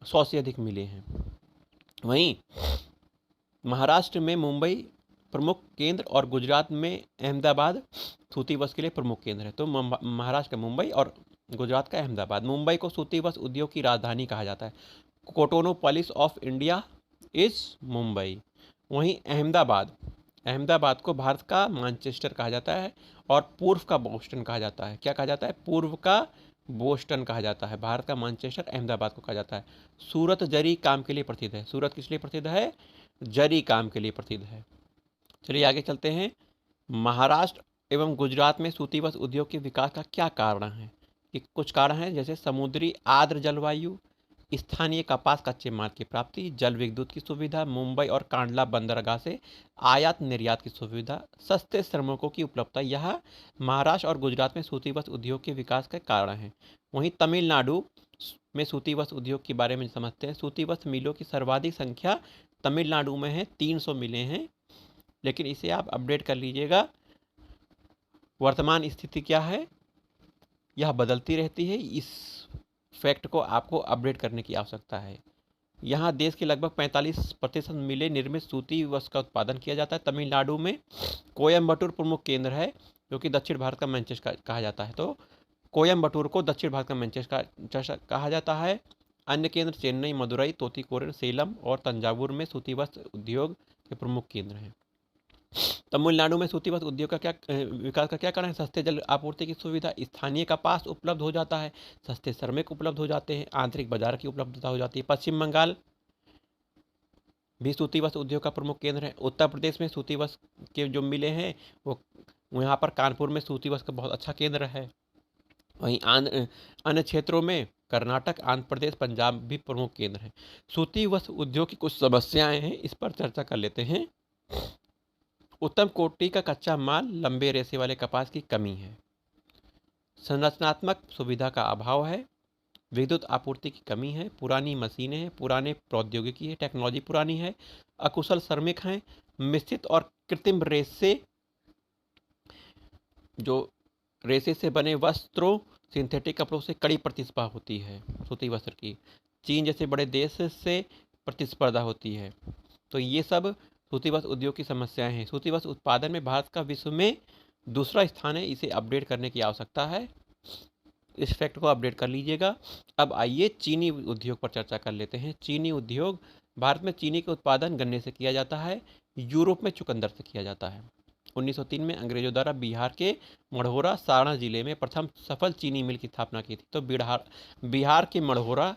[SPEAKER 1] 100 से अधिक मिले हैं। वहीं महाराष्ट्र में मुंबई प्रमुख केंद्र और गुजरात में अहमदाबाद सूती वस्त्र के लिए प्रमुख केंद्र है। तो महाराष्ट्र का मुंबई और गुजरात का अहमदाबाद। मुंबई को सूती वस्त्र उद्योग की राजधानी कहा जाता है। कोटोनोपोलिस ऑफ इंडिया इज मुंबई। वहीं अहमदाबाद, अहमदाबाद को भारत का मैनचेस्टर कहा जाता है और पूर्व का बोस्टन कहा जाता है। क्या कहा जाता है? पूर्व का बोस्टन कहा जाता है। भारत का मैनचेस्टर अहमदाबाद को कहा जाता है। सूरत जरी काम के लिए प्रसिद्ध है। सूरत किस लिए प्रसिद्ध है? जरी काम के लिए प्रसिद्ध है। चलिए आगे चलते हैं। महाराष्ट्र एवं गुजरात में सूती वस्त्र उद्योग के विकास का क्या कारण है? कि कुछ कारण हैं, जैसे समुद्री आर्द्र जलवायु, स्थानीय कपास कच्चे माल की प्राप्ति, जल विद्युत की सुविधा, मुंबई और कांडला बंदरगाह से आयात निर्यात की सुविधा, सस्ते श्रमिकों की उपलब्धता, यह महाराष्ट्र और गुजरात में सूती वस्त्र उद्योग के विकास के कारण है। वहीं तमिलनाडु में सूती वस्त्र उद्योग के बारे में समझते हैं। सूती वस्त्र मिलों की सर्वाधिक संख्या तमिलनाडु में है, 300 मिलें हैं, लेकिन इसे आप अपडेट कर लीजिएगा। वर्तमान स्थिति क्या है, यह बदलती रहती है, इस फैक्ट को आपको अपडेट करने की आवश्यकता है। यहाँ देश के लगभग 45% मिले निर्मित सूती वस्त्र का उत्पादन किया जाता है। तमिलनाडु में कोयम्बटूर प्रमुख केंद्र है, जो कि दक्षिण भारत का मैनचेस्टर कहा जाता है। तो कोयम्बटूर को दक्षिण भारत का मैनचेस्टर कहा जाता है। अन्य केंद्र चेन्नई, मदुरई, तूतीकोरिन, सेलम और तंजावुर में सूती वस्त्र उद्योग के प्रमुख केंद्र हैं। तमिलनाडु में सूती वस्त्र उद्योग का विकास का क्या कारण है? सस्ते जल आपूर्ति की सुविधा, स्थानीय कपास उपलब्ध हो जाता है, सस्ते श्रमिक उपलब्ध हो जाते हैं, आंतरिक बाजार की उपलब्धता हो जाती है। पश्चिम बंगाल भी सूती वस्त्र उद्योग का प्रमुख केंद्र है। उत्तर प्रदेश में सूती वस्त्र के जो मिले हैं वो यहाँ पर कानपुर में सूती वस्त्र का बहुत अच्छा केंद्र है। वहीं अन्य क्षेत्रों में कर्नाटक, आंध्र प्रदेश, पंजाब भी प्रमुख केंद्र हैं। सूती वस्त्र उद्योग की कुछ समस्याएं हैं, इस पर चर्चा कर लेते हैं। उत्तम कोटि का कच्चा माल, लंबे रेशे वाले कपास की कमी है, संरचनात्मक सुविधा का अभाव है, विद्युत आपूर्ति की कमी है, पुरानी मशीनें हैं, पुराने प्रौद्योगिकी है, टेक्नोलॉजी पुरानी है, अकुशल श्रमिक हैं, मिश्रित और कृत्रिम रेशे, जो रेशे से बने वस्त्रों, सिंथेटिक कपड़ों से कड़ी प्रतिस्पर्धा होती है सूती वस्त्र की। चीन जैसे बड़े देश से प्रतिस्पर्धा होती है। तो ये सब सूती वस्त्र उद्योग की समस्याएं हैं। सूती वस्त्र उत्पादन में भारत का विश्व में दूसरा स्थान है, इसे अपडेट करने की आवश्यकता है। इस फैक्ट को अपडेट कर लीजिएगा। अब आइए चीनी उद्योग पर चर्चा कर लेते हैं। चीनी उद्योग, भारत में चीनी के उत्पादन गन्ने से किया जाता है, यूरोप में चुकंदर से किया जाता है। 1903 में अंग्रेजों द्वारा बिहार के मढ़ौरा, सारण जिले में प्रथम सफल चीनी मिल की स्थापना की थी। तो बिहार के मढ़ौरा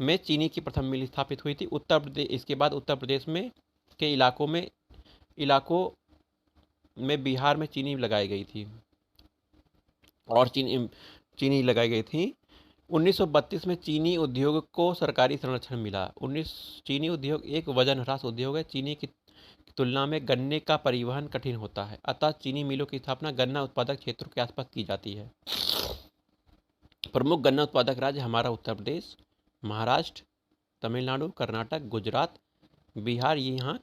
[SPEAKER 1] में चीनी की प्रथम मिल स्थापित हुई थी। उत्तर प्रदेश, इसके बाद उत्तर प्रदेश में के इलाकों में बिहार में चीनी लगाई गई थी और चीनी लगाई गई थी। 1932 में चीनी उद्योग को सरकारी संरक्षण मिला। चीनी उद्योग एक वजन ह्रास उद्योग है। चीनी की तुलना में गन्ने का परिवहन कठिन होता है, अतः चीनी मिलों की स्थापना गन्ना उत्पादक क्षेत्रों के आसपास की जाती है। प्रमुख गन्ना उत्पादक राज्य हमारा उत्तर प्रदेश, महाराष्ट्र, तमिलनाडु, कर्नाटक, गुजरात, बिहार, ये यहाँ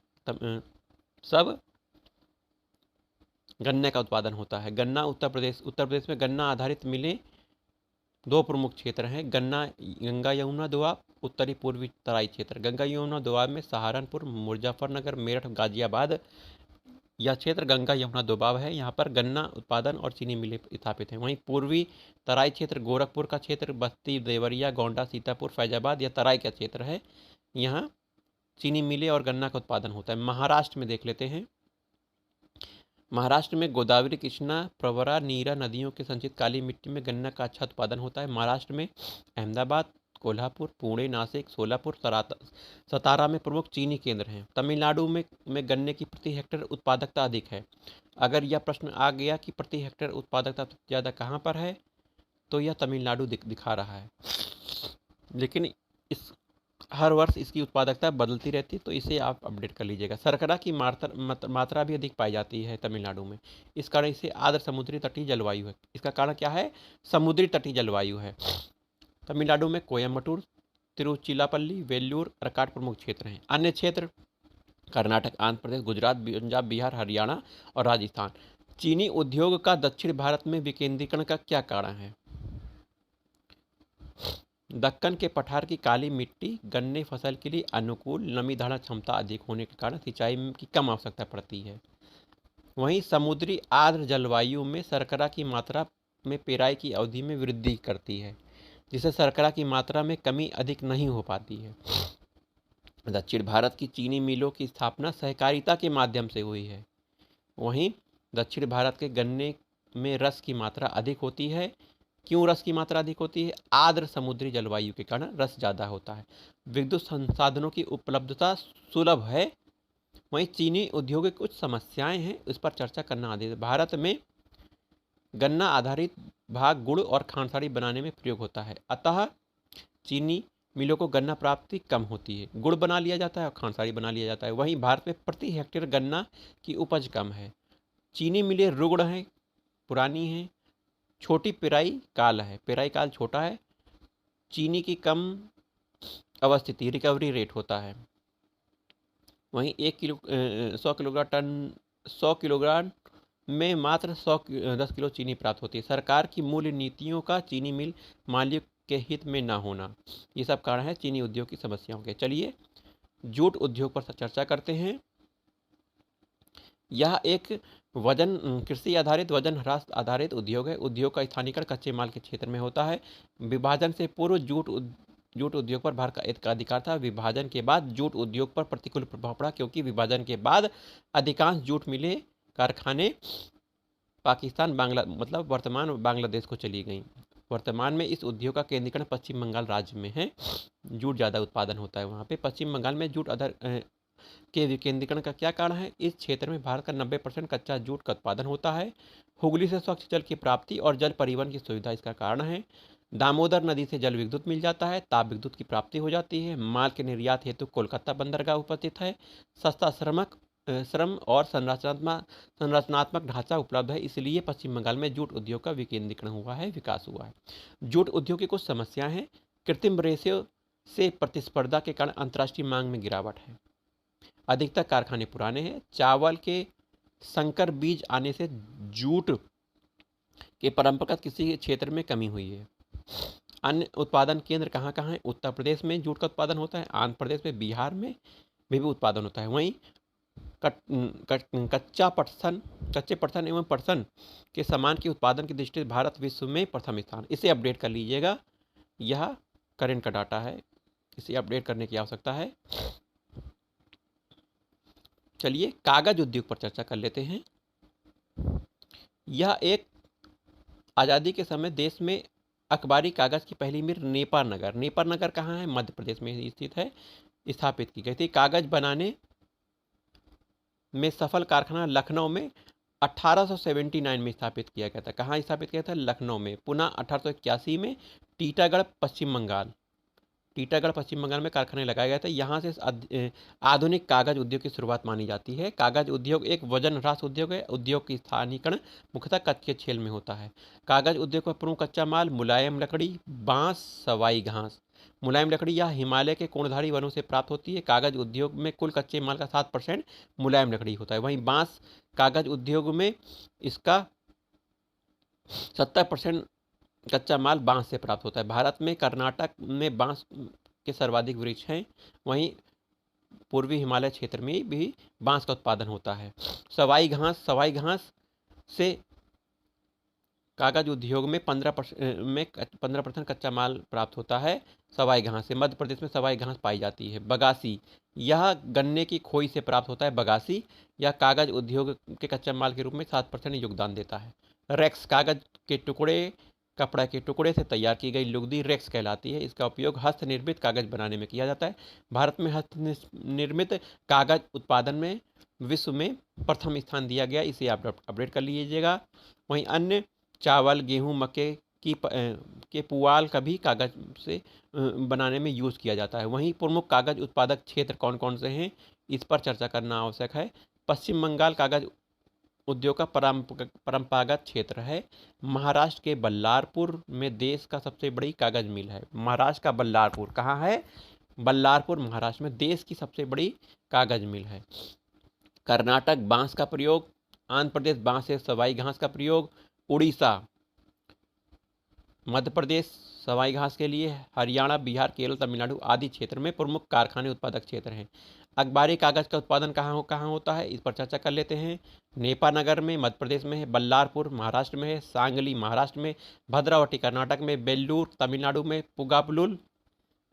[SPEAKER 1] सब गन्ने का उत्पादन होता है। गन्ना उत्तर प्रदेश में गन्ना आधारित मिलें दो प्रमुख क्षेत्र हैं। गंगा यमुना दोआब, उत्तरी पूर्वी तराई क्षेत्र। गंगा यमुना दोआब में सहारनपुर, मुजफ्फरनगर, मेरठ, गाजियाबाद, यह क्षेत्र गंगा यमुना दोआब है। यहाँ पर गन्ना उत्पादन और चीनी मिलें स्थापित हैं। वहीं पूर्वी तराई क्षेत्र, गोरखपुर का क्षेत्र, बस्ती, देवरिया, गोंडा, सीतापुर, फैजाबाद, यह तराई का क्षेत्र है। यहाँ चीनी मिलें और गन्ना का उत्पादन होता है। महाराष्ट्र में देख लेते हैं। महाराष्ट्र में गोदावरी, कृष्णा, प्रवरा, नीरा नदियों के संचित काली मिट्टी में गन्ना का अच्छा उत्पादन होता है। महाराष्ट्र में अहमदाबाद, कोल्हापुर, पुणे, नासिक, सोलापुर, सतारा में प्रमुख चीनी केंद्र हैं। तमिलनाडु में गन्ने की प्रति हेक्टेयर उत्पादकता अधिक है। अगर यह प्रश्न आ गया कि प्रति हेक्टेयर उत्पादकता ज़्यादा कहाँ पर है, तो यह तमिलनाडु दिखा रहा है, लेकिन हर वर्ष इसकी उत्पादकता बदलती रहती है, तो इसे आप अपडेट कर लीजिएगा। शर्करा की मात्रा भी अधिक पाई जाती है तमिलनाडु में, इस कारण इसे आर्द्र समुद्री तटीय जलवायु है। इसका कारण क्या है? समुद्री तटीय जलवायु है। तमिलनाडु में कोयम्बटूर, तिरुचिरापल्ली, वेल्लूर, अर्काट प्रमुख क्षेत्र हैं। अन्य क्षेत्र कर्नाटक, आंध्र प्रदेश, गुजरात, पंजाब, बिहार, हरियाणा और राजस्थान। चीनी उद्योग का दक्षिण भारत में विकेंद्रीकरण का क्या कारण है? दक्कन के पठार की काली मिट्टी गन्ने फसल के लिए अनुकूल, नमी धारण क्षमता अधिक होने के कारण सिंचाई की कम आवश्यकता पड़ती है। वहीं समुद्री आर्द्र जलवायु में शर्करा की मात्रा में पेराई की अवधि में वृद्धि करती है, जिससे शर्करा की मात्रा में कमी अधिक नहीं हो पाती है। दक्षिण भारत की चीनी मिलों की स्थापना सहकारिता के माध्यम से हुई है। वहीं दक्षिण भारत के गन्ने में रस की मात्रा अधिक होती है। क्यों रस की मात्रा अधिक होती है? आर्द्र समुद्री जलवायु के कारण रस ज़्यादा होता है। विद्युत संसाधनों की उपलब्धता सुलभ है। वहीं चीनी उद्योग की कुछ समस्याएं हैं, इस पर चर्चा करना आदि है। भारत में गन्ना आधारित भाग गुड़ और खांडसारी बनाने में प्रयोग होता है, अतः चीनी मिलों को गन्ना प्राप्ति कम होती है। गुड़ बना लिया जाता है और खांडसारी बना लिया जाता है। वहीं भारत में प्रति हेक्टेयर गन्ना की उपज कम है। चीनी मिलें रुग्ण हैं, पुरानी हैं, छोटी पेराई काल है, पेराई काल छोटा है, चीनी की कम अवस्थिति रिकवरी रेट होता है। वहीं 100 किलोग्राम में मात्र 10 किलो चीनी प्राप्त होती है। सरकार की मूल्य नीतियों का चीनी मिल मालिक के हित में ना होना, ये सब कारण है चीनी उद्योग की समस्याओं के। चलिए जूट उद्योग पर चर्चा करते हैं। यह एक कृषि आधारित वजन ह्रास आधारित उद्योग है। उद्योग का स्थानीयकरण कच्चे माल के क्षेत्र में होता है। विभाजन से पूर्व जूट उद्योग पर भारत का एकाधिकार था। विभाजन के बाद जूट उद्योग पर प्रतिकूल प्रभाव पड़ा, क्योंकि विभाजन के बाद अधिकांश जूट मिलें कारखाने पाकिस्तान मतलब वर्तमान बांग्लादेश को चली गई। वर्तमान में इस उद्योग का केंद्रीकरण पश्चिम बंगाल राज्य में है। जूट ज़्यादा उत्पादन होता है वहाँ पे। पश्चिम बंगाल में जूट के विकेंद्रीकरण का क्या कारण है? इस क्षेत्र में भारत का 90% कच्चा जूट का उत्पादन होता है। हुगली से स्वच्छ जल की प्राप्ति और जल परिवहन की सुविधा इसका कारण है। दामोदर नदी से जल विद्युत मिल जाता है, ताप विद्युत की प्राप्ति हो जाती है। माल के निर्यात हेतु कोलकाता बंदरगाह उपस्थित है। सस्ता श्रम और संरचनात्मक ढांचा उपलब्ध है, इसलिए पश्चिम बंगाल में जूट उद्योग का विकेंद्रीकरण हुआ है, विकास हुआ है। जूट उद्योग की कुछ समस्याएं हैं। कृत्रिम रेशे से प्रतिस्पर्धा के कारण अंतर्राष्ट्रीय मांग में गिरावट है। अधिकतर कारखाने पुराने हैं। चावल के संकर बीज आने से जूट के परंपरागत कृषि क्षेत्र में कमी हुई है। अन्य उत्पादन केंद्र कहाँ कहाँ हैं? उत्तर प्रदेश में जूट का उत्पादन होता है, आंध्र प्रदेश में, बिहार में भी उत्पादन होता है। वहीं कच्चे पटसन एवं पटसन के सामान के उत्पादन की दृष्टि से भारत विश्व में प्रथम स्थान। इसे अपडेट कर लीजिएगा, यह करंट का डाटा है, इसे अपडेट करने की आवश्यकता है। चलिए कागज उद्योग पर चर्चा कर लेते हैं। यह एक आज़ादी के समय देश में अखबारी कागज की पहली मिल नेपार नगर कहाँ है? मध्य प्रदेश में स्थित है, स्थापित की गई थी। कागज बनाने में सफल कारखाना लखनऊ में 1879 में स्थापित किया गया था। कहाँ स्थापित किया था? लखनऊ में। पुनः 1881 में टीटागढ़ पश्चिम बंगाल में कारखाने लगाया गया था। यहाँ से आधुनिक कागज उद्योग की शुरुआत मानी जाती है। कागज उद्योग एक वजन ह्रास उद्योग है। उद्योग की स्थानीयकरण मुख्यतः कच्चे छेल में होता है। कागज उद्योग का प्रमुख कच्चा माल मुलायम लकड़ी, बांस, सवाई घास। मुलायम लकड़ी यह हिमालय के कोणधारी वनों से प्राप्त होती है। कागज उद्योग में कुल कच्चे माल का 7% मुलायम लकड़ी होता है। वहीं बांस कागज उद्योग में इसका 70% कच्चा माल बांस से प्राप्त होता है। भारत में कर्नाटक में बांस के सर्वाधिक वृक्ष हैं। वहीं पूर्वी हिमालय क्षेत्र में भी बांस का उत्पादन होता है। सवाई घास से कागज उद्योग में 15% कच्चा माल प्राप्त होता है। सवाई घास से मध्य प्रदेश में सवाई घास पाई जाती है। बगासी यह गन्ने की खोई से प्राप्त होता है। बगासी यह कागज उद्योग के कच्चा माल के रूप में 7% योगदान देता है। रेक्स कागज के टुकड़े, कपड़ा के टुकड़े से तैयार की गई लुगदी रेक्स कहलाती है। इसका उपयोग हस्त निर्मित कागज बनाने में किया जाता है। भारत में हस्त निर्मित कागज उत्पादन में विश्व में प्रथम स्थान दिया गया, इसे आप अपडेट कर लीजिएगा। वहीं अन्य चावल, गेहूं, मक्के के पुआल का भी कागज से बनाने में यूज़ किया जाता है। वहीं प्रमुख कागज उत्पादक क्षेत्र कौन कौन से हैं, इस पर चर्चा करना आवश्यक है। पश्चिम बंगाल कागज उद्योग का परंपरागत क्षेत्र है। महाराष्ट्र के बल्लारपुर में देश का सबसे बड़ी कागज मिल है। महाराष्ट्र का बल्लारपुर कहाँ है? बल्लारपुर महाराष्ट्र में देश की सबसे बड़ी कागज मिल है। कर्नाटक बांस का प्रयोग, आंध्र प्रदेश बांस से सवाई घास का प्रयोग, उड़ीसा, मध्य प्रदेश सवाई घास के लिए, हरियाणा, बिहार, केरल, तमिलनाडु आदि क्षेत्र में प्रमुख कारखाने उत्पादक क्षेत्र हैं। अखबारी कागज़ का उत्पादन कहाँ होता है, इस पर चर्चा कर लेते हैं। नेपानगर में मध्य प्रदेश में है, बल्लारपुर महाराष्ट्र में है, सांगली महाराष्ट्र में, भद्रावती कर्नाटक में, बेल्लूर तमिलनाडु में,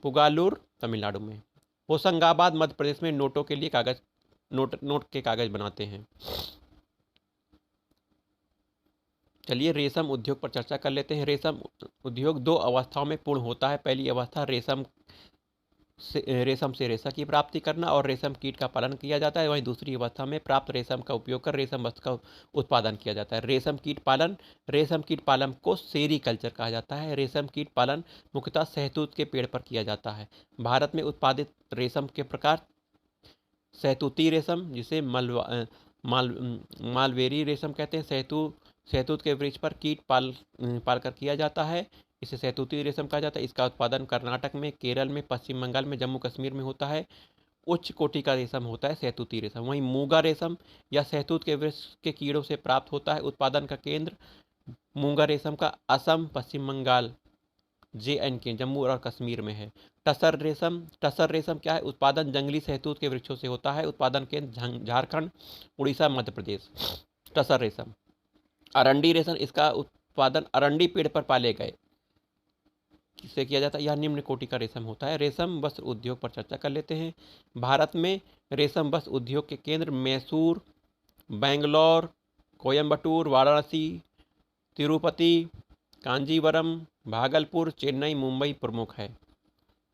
[SPEAKER 1] पुगालूर तमिलनाडु में। होशंगाबाद मध्य प्रदेश में नोटों के लिए कागज़ नोट के कागज़ बनाते हैं। चलिए रेशम उद्योग पर चर्चा कर लेते हैं। रेशम उद्योग दो अवस्थाओं में पूर्ण होता है। पहली अवस्था रेशम से रेशा की प्राप्ति करना और रेशम कीट का पालन किया जाता है। वहीं दूसरी अवस्था में प्राप्त रेशम का उपयोग कर रेशम वस्त्र का उत्पादन किया जाता है। रेशम कीट पालन को सेरीकल्चर कहा जाता है। रेशम कीट पालन मुख्यतः शहतूत के पेड़ पर किया जाता है। भारत में उत्पादित रेशम के प्रकार शहतूती रेशम, जिसे मालवेरी रेशम कहते हैं। शहतूत के वृक्ष पर कीट पालकर किया जाता है, इसे शहतूती रेशम कहा जाता है। इसका उत्पादन कर्नाटक में, केरल में, पश्चिम बंगाल में, जम्मू कश्मीर में होता है। उच्च कोटि का रेशम होता है शहतूती रेशम। वहीं मूंगा रेशम या शहतूत के वृक्ष के कीड़ों से प्राप्त होता है। उत्पादन का केंद्र मूंगा रेशम का असम, पश्चिम बंगाल, JNK जम्मू और कश्मीर में है। टसर रेशम क्या है? उत्पादन जंगली शहतूत के वृक्षों से होता है। उत्पादन केंद्र झारखंड, उड़ीसा, मध्य प्रदेश। टसर रेशम। अरंडी रेशम, इसका उत्पादन अरंडी पेड़ पर पाले गए किससे किया जाता है? यह निम्न कोटि का रेशम होता है। रेशम वस्त्र उद्योग पर चर्चा कर लेते हैं। भारत में रेशम वस्त्र उद्योग के केंद्र मैसूर, बेंगलोर, कोयम्बटूर, वाराणसी, तिरुपति, कांजीवरम, भागलपुर, चेन्नई, मुंबई प्रमुख है।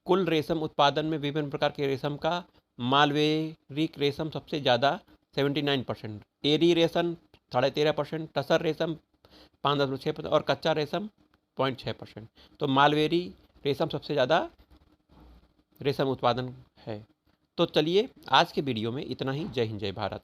[SPEAKER 1] कुल रेशम उत्पादन में विभिन्न प्रकार के रेशम का मालवेरी रेशम सबसे ज़्यादा 79%, एरी रेशम 13.5%, टसर रेशम 5.6% और कच्चा रेशम 0.6%। तो मालवेरी रेशम सबसे ज़्यादा रेशम उत्पादन है। तो चलिए आज के वीडियो में इतना ही। जय हिंद, जय भारत।